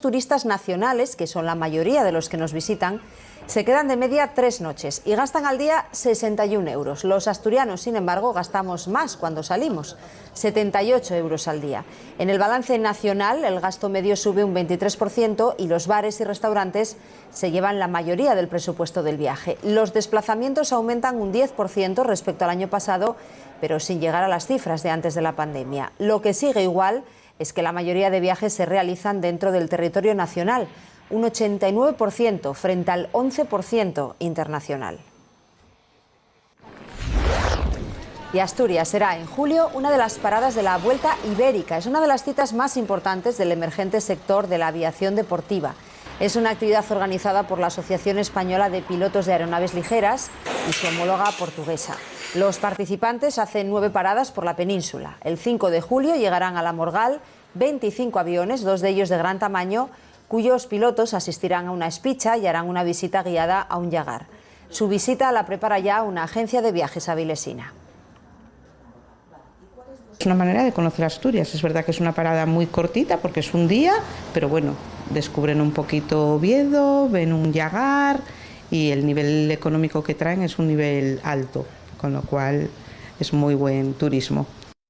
Turistas nacionales, que son la mayoría de los que nos visitan, se quedan de media 3 noches y gastan al día 61 euros. Los asturianos, sin embargo, gastamos más cuando salimos, 78 euros al día. En el balance nacional, el gasto medio sube un 23% y los bares y restaurantes se llevan la mayoría del presupuesto del viaje. Los desplazamientos aumentan un 10% respecto al año pasado, pero sin llegar a las cifras de antes de la pandemia. Lo que sigue igual es que la mayoría de viajes se realizan dentro del territorio nacional, un 89% frente al 11% internacional. Y Asturias será en julio una de las paradas de la Vuelta Ibérica. Es una de las citas más importantes del emergente sector de la aviación deportiva. Es una actividad organizada por la Asociación Española de Pilotos de Aeronaves Ligeras y su homóloga portuguesa. Los participantes hacen 9 paradas por la península. El 5 de julio llegarán a La Morgal 25 aviones, 2 de ellos de gran tamaño, cuyos pilotos asistirán a una espicha y harán una visita guiada a un Jaguar. Su visita la prepara ya una agencia de viajes avilesina. Es una manera de conocer Asturias. Es verdad que es una parada muy cortita porque es un día, pero bueno, descubren un poquito Oviedo, ven un Jaguar y el nivel económico que traen es un nivel alto, con lo cual es muy buen turismo.